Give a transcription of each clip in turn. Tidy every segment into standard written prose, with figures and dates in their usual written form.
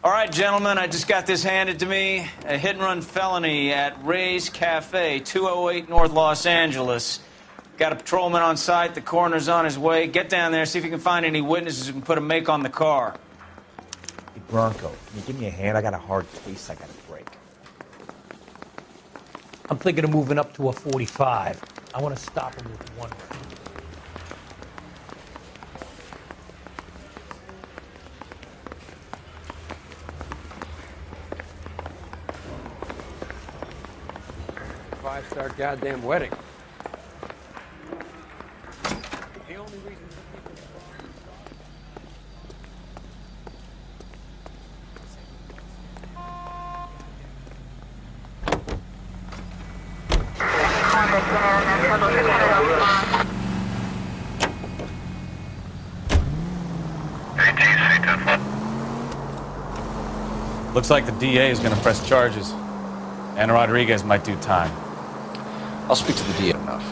All right, gentlemen, I just got this handed to me. A hit-and-run felony at Ray's Cafe, 208 North Los Angeles. Got a patrolman on site. The coroner's on his way. Get down there, see if you can find any witnesses who can put a make on the car. Hey, Bronco, can you give me a hand? I got a hard case I gotta break. I'm thinking of moving up to a 45. I want to stop him with one. Five-star goddamn wedding. The only reason Looks like the DA is going to press charges. Anna Rodriguez might do time. I'll speak to the DA enough.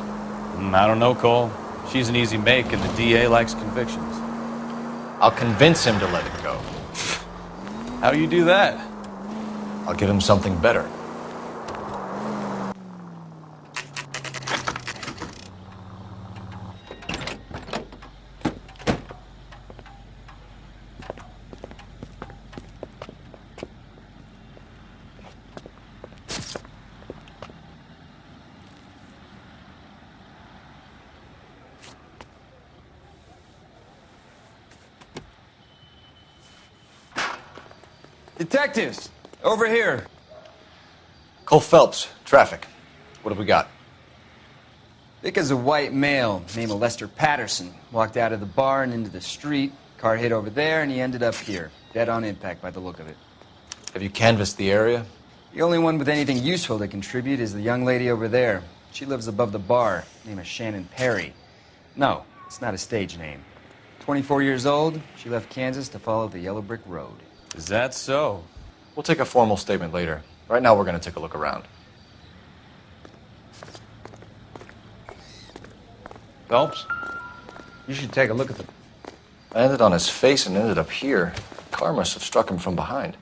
I don't know, Cole. She's an easy make, and the DA likes convictions. I'll convince him to let it go. How you do that? I'll give him something better. Detectives, over here. Cole Phelps, traffic. What have we got? Vic is a white male named Lester Patterson. Walked out of the bar and into the street. Car hit over there, and he ended up here. Dead on impact by the look of it. Have you canvassed the area? The only one with anything useful to contribute is the young lady over there. She lives above the bar. Name is Shannon Perry. No, it's not a stage name. 24 years old, she left Kansas to follow the Yellow Brick Road. Is that so? We'll take a formal statement later. Right now, we're going to take a look around. Phelps, you should take a look at the... I landed on his face and ended up here. The car must have struck him from behind.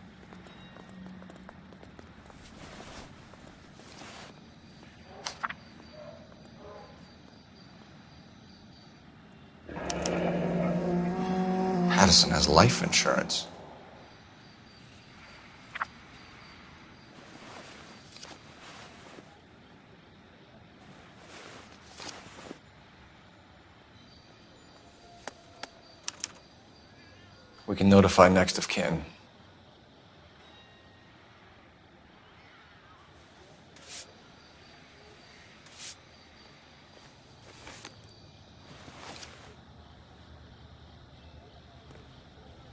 Patterson has life insurance. We can notify next of kin.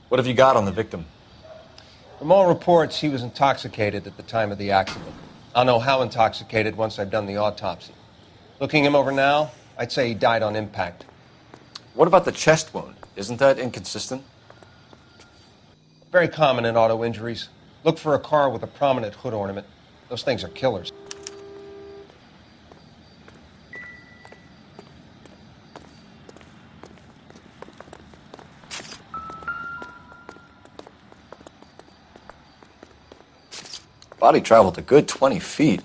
What have you got on the victim? From all reports, he was intoxicated at the time of the accident. I'll know how intoxicated once I've done the autopsy. Looking him over now, I'd say he died on impact. What about the chest wound? Isn't that inconsistent? Very common in auto injuries. Look for a car with a prominent hood ornament. Those things are killers. Body traveled a good 20 feet.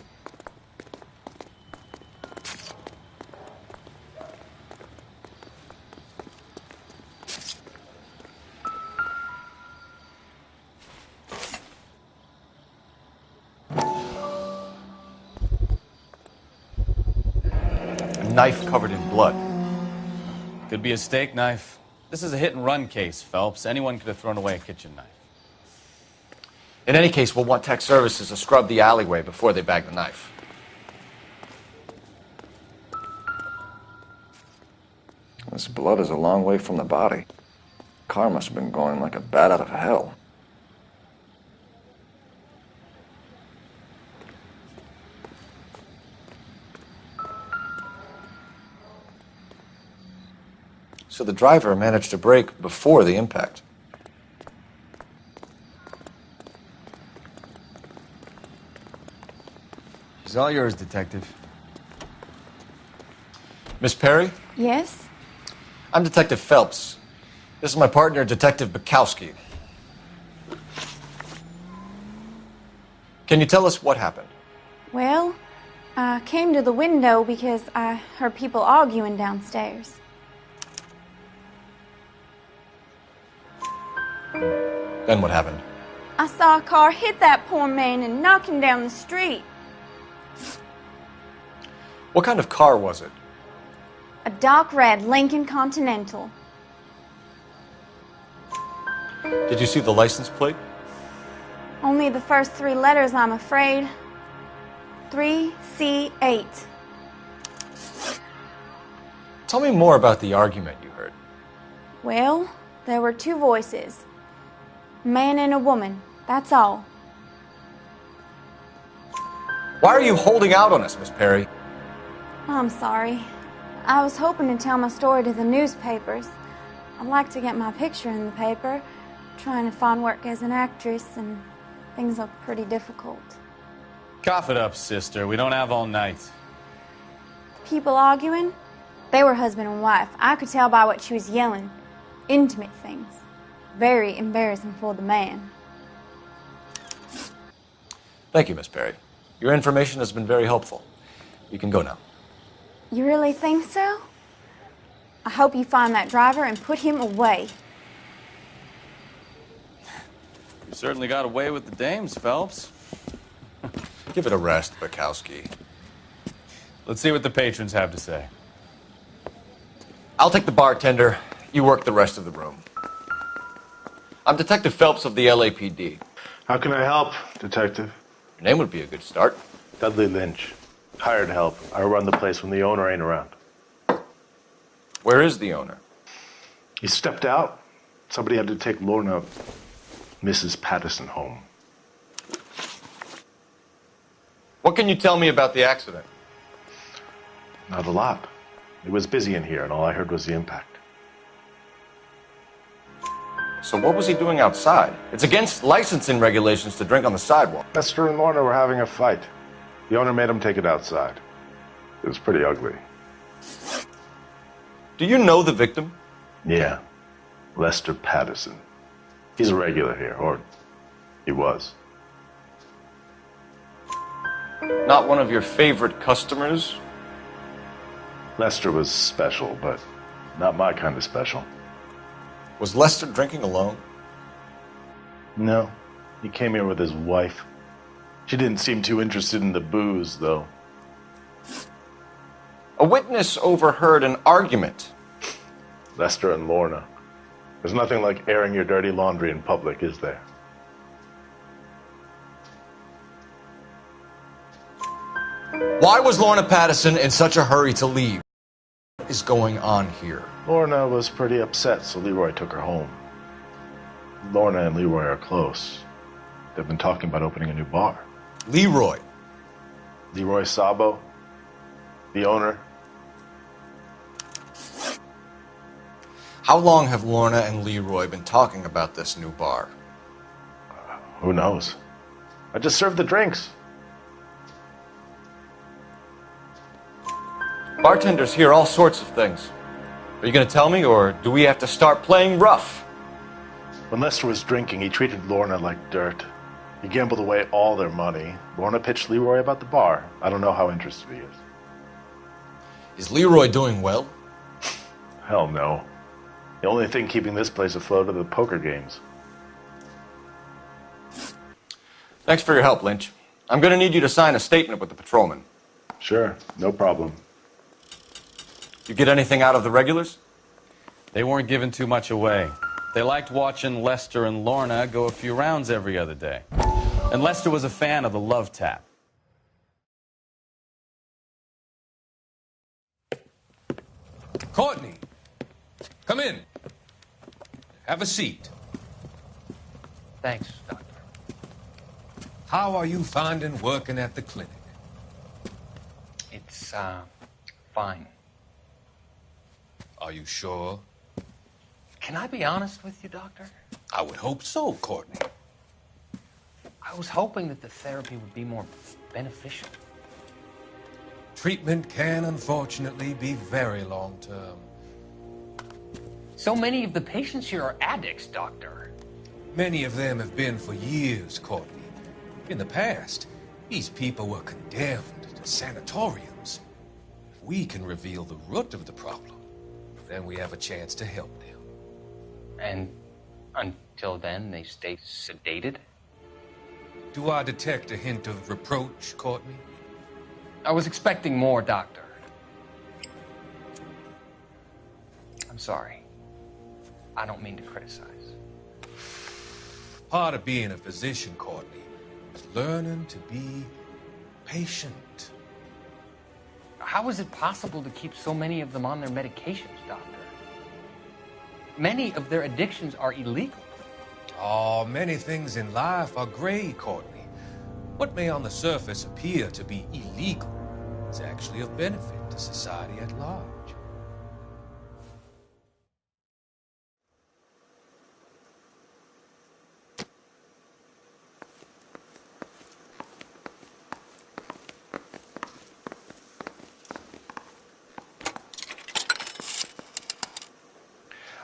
Knife covered in blood. Could be a steak knife. This is a hit-and-run case, Phelps. Anyone could have thrown away a kitchen knife. In any case, we'll want tech services to scrub the alleyway before they bag the knife. This blood is a long way from the body. The car must have been going like a bat out of hell. So the driver managed to brake before the impact. She's all yours, Detective. Miss Perry? Yes? I'm Detective Phelps. This is my partner, Detective Bukowski. Can you tell us what happened? Well, I came to the window because I heard people arguing downstairs. Then what happened? I saw a car hit that poor man and knock him down the street. What kind of car was it? A dark red Lincoln Continental. Did you see the license plate? Only the first 3 letters, I'm afraid. 3C8. Tell me more about the argument you heard. Well, there were 2 voices. A man and a woman, that's all. Why are you holding out on us, Miss Perry? I'm sorry. I was hoping to tell my story to the newspapers. I'd like to get my picture in the paper. Trying to find work as an actress, and things look pretty difficult. Cough it up, sister. We don't have all night. People arguing? They were husband and wife. I could tell by what she was yelling. Intimate things. Very embarrassing for the man. Thank you, Miss Perry. Your information has been very helpful. You can go now. You really think so? I hope you find that driver and put him away. You certainly got away with the dames, Phelps. Give it a rest, Bukowski. Let's see what the patrons have to say. I'll take the bartender. You work the rest of the room. I'm Detective Phelps of the LAPD. How can I help, Detective? Your name would be a good start. Dudley Lynch. Hired help. I run the place when the owner ain't around. Where is the owner? He stepped out. Somebody had to take Lorna, Mrs. Patterson, home. What can you tell me about the accident? Not a lot. It was busy in here, and all I heard was the impact. So what was he doing outside? It's against licensing regulations to drink on the sidewalk. Lester and Lorna were having a fight. The owner made him take it outside. It was pretty ugly. Do you know the victim? Yeah. Lester Patterson. He's a regular here, or he was. Not one of your favorite customers? Lester was special, but not my kind of special. Was Lester drinking alone? No. He came here with his wife. She didn't seem too interested in the booze, though. A witness overheard an argument. Lester and Lorna. There's nothing like airing your dirty laundry in public, is there? Why was Lorna Patterson in such a hurry to leave? What is going on here? Lorna was pretty upset, so Leroy took her home. Lorna and Leroy are close. They've been talking about opening a new bar. Leroy? Leroy Sabo, the owner. How long have Lorna and Leroy been talking about this new bar? Who knows? I just served the drinks. Bartenders hear all sorts of things. Are you going to tell me, or do we have to start playing rough? When Lester was drinking, he treated Lorna like dirt. He gambled away all their money. Lorna pitched Leroy about the bar. I don't know how interested he is. Is Leroy doing well? Hell no. The only thing keeping this place afloat are the poker games. Thanks for your help, Lynch. I'm going to need you to sign a statement with the patrolman. Sure, no problem. You get anything out of the regulars? They weren't giving too much away. They liked watching Lester and Lorna go a few rounds every other day. And Lester was a fan of the love tap. Courtney, come in. Have a seat. Thanks, Doctor. How are you finding working at the clinic? It's, fine. Are you sure? Can I be honest with you, Doctor? I would hope so, Courtney. I was hoping that the therapy would be more beneficial. Treatment can, unfortunately, be very long-term. So many of the patients here are addicts, Doctor. Many of them have been for years, Courtney. In the past, these people were condemned to sanatoriums. If we can reveal the root of the problem, then we have a chance to help them. And until then, they stay sedated? Do I detect a hint of reproach, Courtney? I was expecting more, Doctor. I'm sorry. I don't mean to criticize. Part of being a physician, Courtney, is learning to be patient. How is it possible to keep so many of them on their medications, Doctor? Many of their addictions are illegal. Oh, many things in life are gray, Courtney. What may on the surface appear to be illegal is actually of benefit to society at large.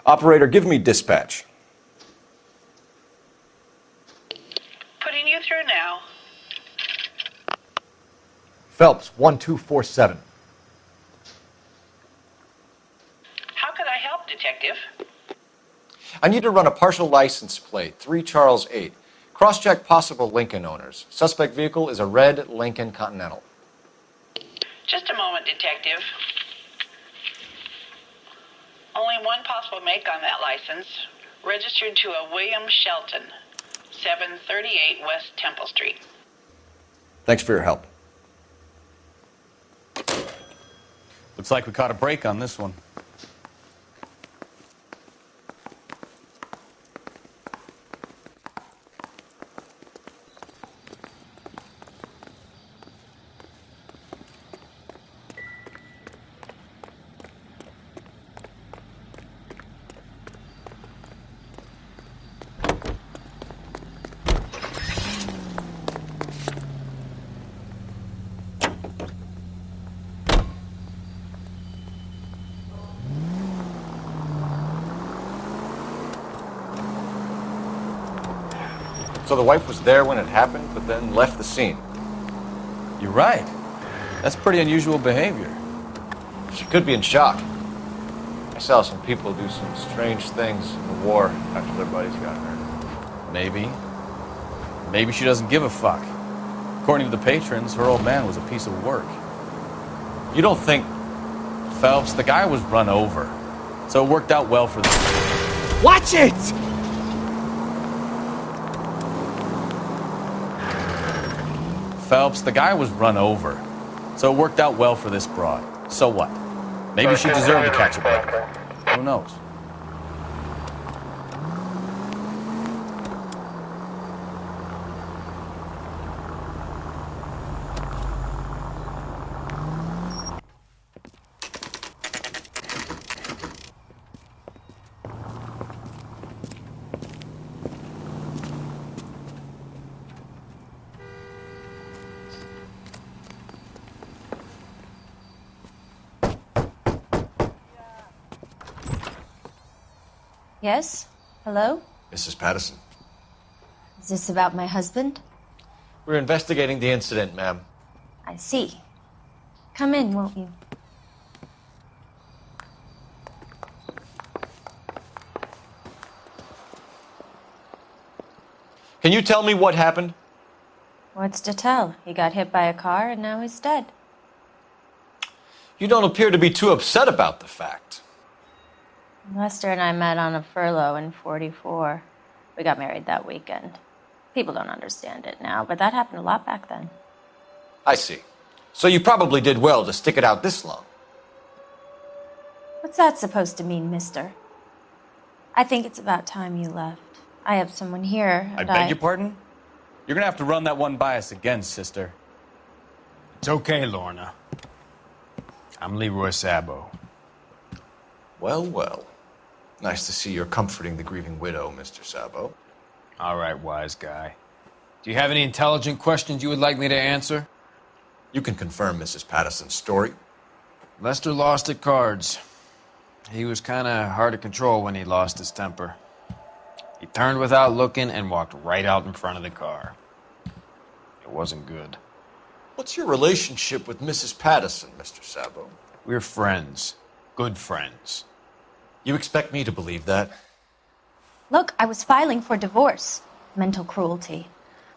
Operator, give me dispatch. Putting you through now. Phelps, 1247. How could I help, Detective? I need to run a partial license plate, 3 Charles 8. Cross-check possible Lincoln owners. Suspect vehicle is a red Lincoln Continental. Just a moment, Detective. Only one possible make on that license. Registered to a William Shelton, 738 West Temple Street. Thanks for your help. Looks like we caught a break on this one. So the wife was there when it happened, but then left the scene. You're right. That's pretty unusual behavior. She could be in shock. I saw some people do some strange things in the war after their buddies got hurt. Maybe. Maybe she doesn't give a fuck. According to the patrons, her old man was a piece of work. You don't think... Phelps, the guy was run over. So it worked out well for them. Watch it! Phelps, the guy was run over. So it worked out well for this broad. So what? Maybe she deserved to catch a break. Who knows? Yes? Hello? Mrs. Patterson. Is this about my husband? We're investigating the incident, ma'am. I see. Come in, won't you? Can you tell me what happened? What's to tell? He got hit by a car and now he's dead. You don't appear to be too upset about the fact. Lester and I met on a furlough in '44. We got married that weekend. People don't understand it now, but that happened a lot back then. I see. So you probably did well to stick it out this long. What's that supposed to mean, mister? I think it's about time you left. I have someone here, I and beg your pardon? You're gonna have to run that one by us again, sister. It's okay, Lorna. I'm Leroy Sabo. Well, well. Nice to see you're comforting the grieving widow, Mr. Sabo. All right, wise guy. Do you have any intelligent questions you would like me to answer? You can confirm Mrs. Patterson's story. Lester lost at cards. He was kind of hard to control when he lost his temper. He turned without looking and walked right out in front of the car. It wasn't good. What's your relationship with Mrs. Patterson, Mr. Sabo? We're friends. Good friends. You expect me to believe that? Look, I was filing for divorce. Mental cruelty.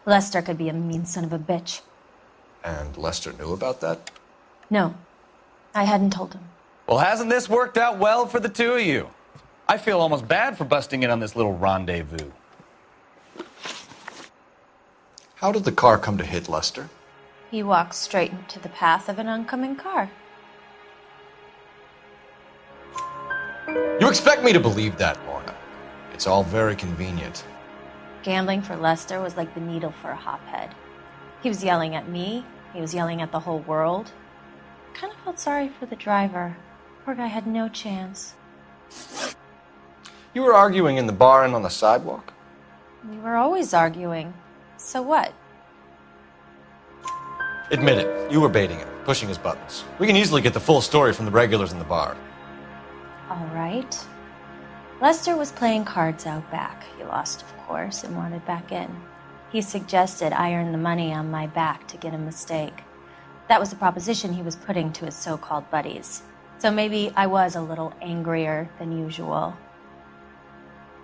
Lester could be a mean son of a bitch. And Lester knew about that? No, I hadn't told him. Well, hasn't this worked out well for the two of you? I feel almost bad for busting in on this little rendezvous. How did the car come to hit Lester? He walked straight into the path of an oncoming car. You expect me to believe that, Lorna? It's all very convenient. Gambling for Lester was like the needle for a hophead. He was yelling at me. He was yelling at the whole world. I kind of felt sorry for the driver. Poor guy had no chance. You were arguing in the bar and on the sidewalk? We were always arguing. So what? Admit it. You were baiting him, pushing his buttons. We can easily get the full story from the regulars in the bar. All right. Lester was playing cards out back. He lost, of course, and wanted back in. He suggested I earn the money on my back to get a mistake. That was the proposition he was putting to his so-called buddies. So maybe I was a little angrier than usual.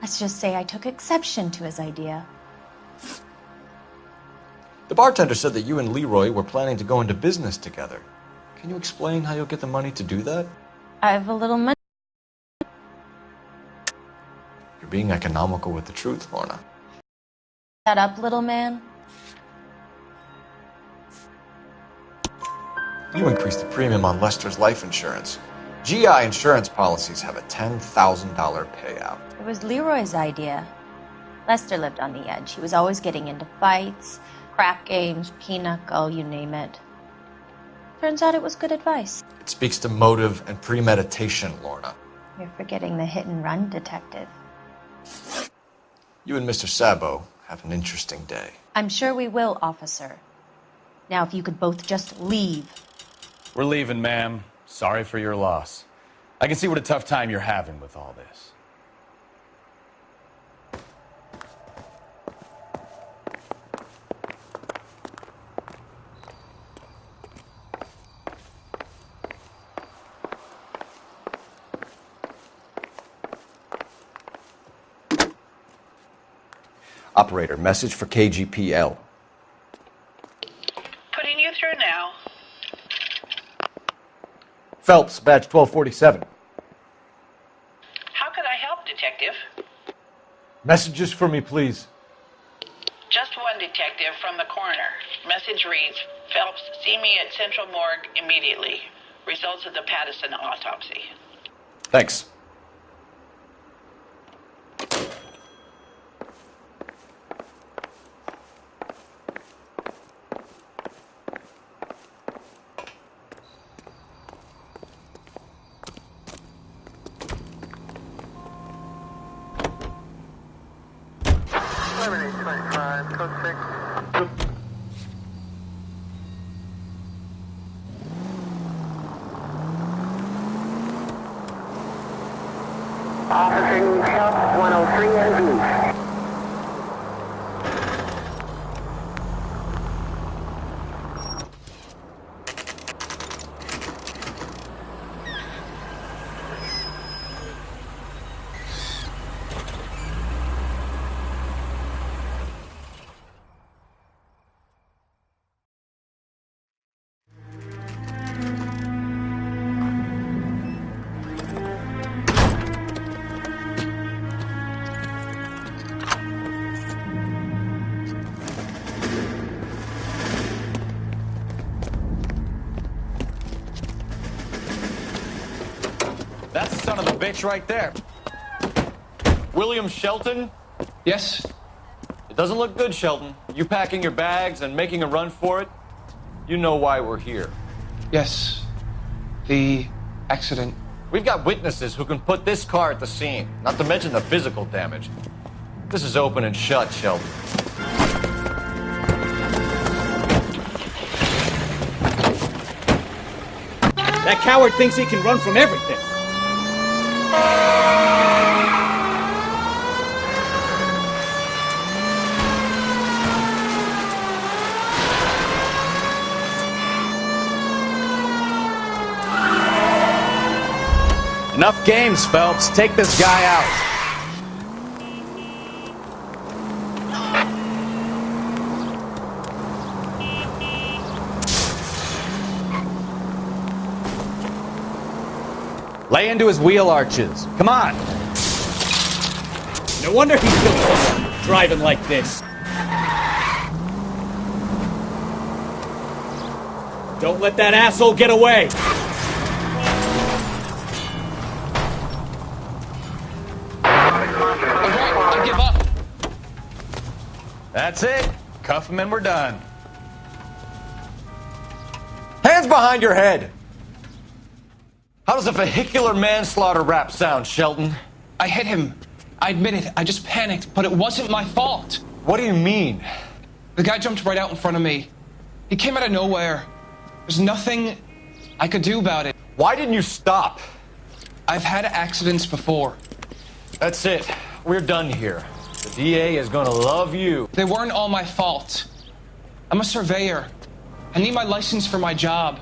Let's just say I took exception to his idea. The bartender said that you and Leroy were planning to go into business together. Can you explain how you'll get the money to do that? I have a little money. You're being economical with the truth, Lorna. Shut up, little man. You increased the premium on Lester's life insurance. GI insurance policies have a $10,000 payout. It was Leroy's idea. Lester lived on the edge. He was always getting into fights, crap games, pinochle, you name it. Turns out it was good advice. It speaks to motive and premeditation, Lorna. You're forgetting the hit-and-run detective. You and Mr. Sabo have an interesting day. I'm sure we will, officer. Now, if you could both just leave. We're leaving, ma'am. Sorry for your loss. I can see what a tough time you're having with all this. Operator, message for KGPL. Putting you through now. Phelps, badge 1247. How could I help, Detective? Messages for me, please. Just one detective from the coroner. Message reads, Phelps, see me at Central Morgue immediately. Results of the Patterson autopsy. Thanks. Officer help 103 and east. That's the son of a bitch right there. William Shelton? Yes? It doesn't look good, Shelton. You packing your bags and making a run for it? You know why we're here. Yes. The accident. We've got witnesses who can put this car at the scene, not to mention the physical damage. This is open and shut, Shelton. That coward thinks he can run from everything. Enough games, Phelps. Take this guy out. Lay into his wheel arches. Come on. No wonder he's still driving like this. Don't let that asshole get away. I give up. That's it. Cuff him and we're done. Hands behind your head! How does a vehicular manslaughter rap sound, Shelton? I hit him. I admit it. I just panicked, but it wasn't my fault. What do you mean? The guy jumped right out in front of me. He came out of nowhere. There's nothing I could do about it. Why didn't you stop? I've had accidents before. That's it. We're done here. The DA is gonna love you. They weren't all my fault. I'm a surveyor. I need my license for my job.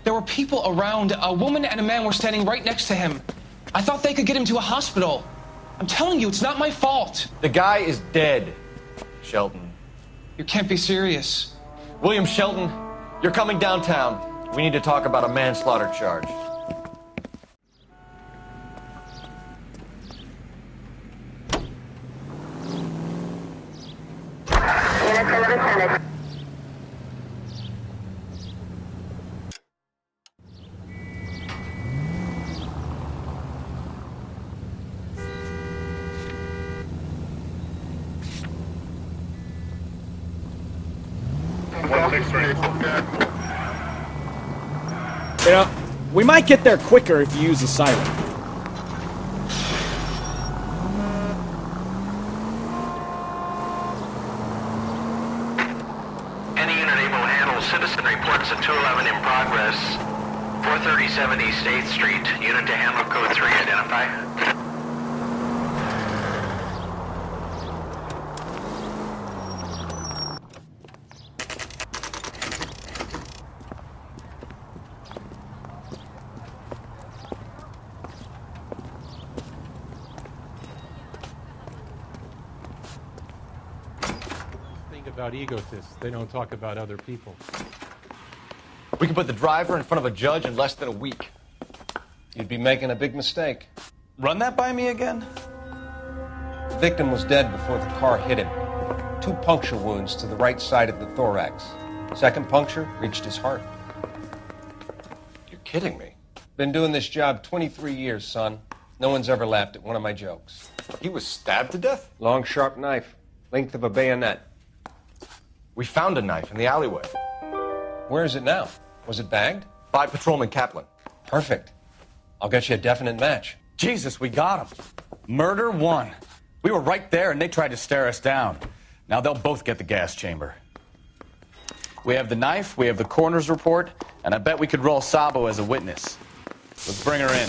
There were people around. A woman and a man were standing right next to him. I thought they could get him to a hospital. I'm telling you, it's not my fault. The guy is dead, Shelton. You can't be serious. William Shelton, you're coming downtown. We need to talk about a manslaughter charge. You know, we might get there quicker if you use a siren. Any unit able to handle citizen reports of 211 in progress. 437 East 8th Street. Unit to handle code 3. Identify. About egotists. They don't talk about other people. We can put the driver in front of a judge in less than a week. You'd be making a big mistake. Run that by me again? The victim was dead before the car hit him. 2 puncture wounds to the right side of the thorax. Second puncture reached his heart. You're kidding me. Been doing this job 23 years, son. No one's ever laughed at one of my jokes. He was stabbed to death? Long, sharp knife. Length of a bayonet. We found a knife in the alleyway. Where is it now? Was it bagged? By Patrolman Kaplan. Perfect. I'll get you a definite match. Jesus, we got him. Murder 1. We were right there and they tried to stare us down. Now they'll both get the gas chamber. We have the knife, we have the coroner's report, and I bet we could roll Sabo as a witness. Let's bring her in.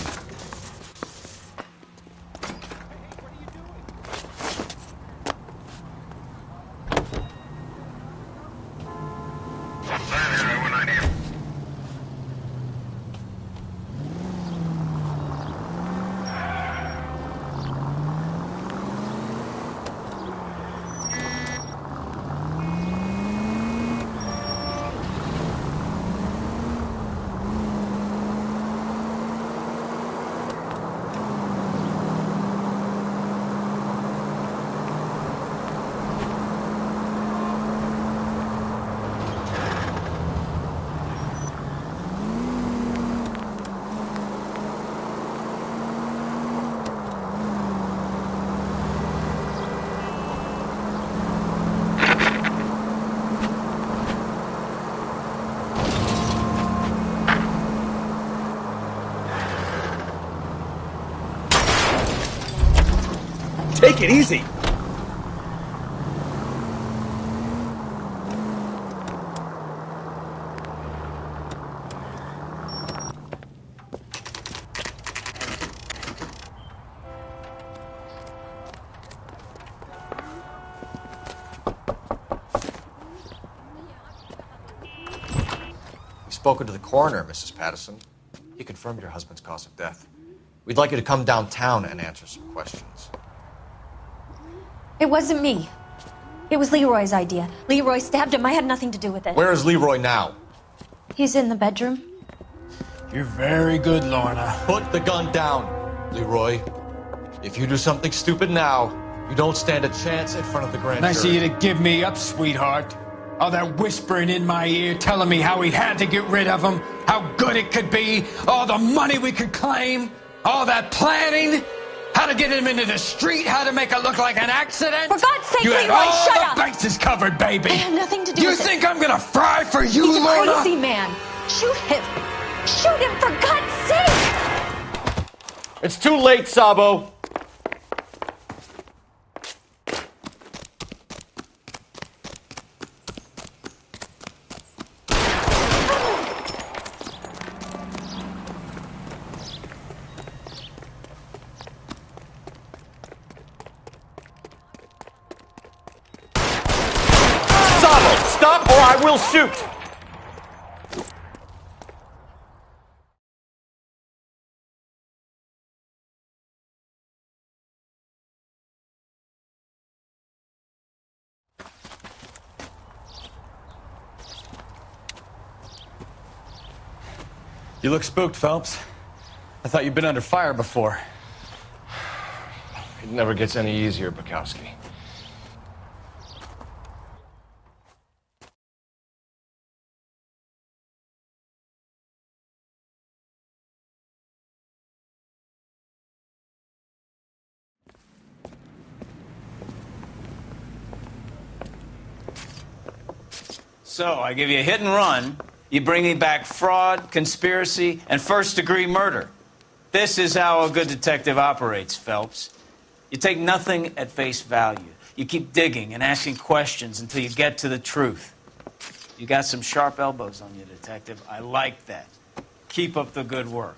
Take it easy. We've spoken to the coroner, Mrs. Patterson. He confirmed your husband's cause of death. We'd like you to come downtown and answer some questions. It wasn't me. It was Leroy's idea. Leroy stabbed him. I had nothing to do with it. Where is Leroy now? He's in the bedroom. You're very good, Lorna. Put the gun down, Leroy. If you do something stupid now, you don't stand a chance in front of the grand Nice of jury. you to give me up, sweetheart. All that whispering in my ear, telling me how we had to get rid of him, how good it could be, all the money we could claim, all that planning, how to get him into the street, how to make it look like an accident. For God's sake, you had Leroy, all shut the up! bases covered, baby. I had nothing to do You with it. think I'm gonna fry for you, He's a Lorna? crazy man. Shoot him. Shoot him, for God's sake! It's too late, Sabo. Sabo, stop or I will shoot! You look spooked, Phelps. I thought you'd been under fire before. It never gets any easier, Bukowski. So, I give you a hit and run. You bring me back fraud, conspiracy, and first-degree murder. This is how a good detective operates, Phelps. You take nothing at face value. You keep digging and asking questions until you get to the truth. You got some sharp elbows on you, detective. I like that. Keep up the good work.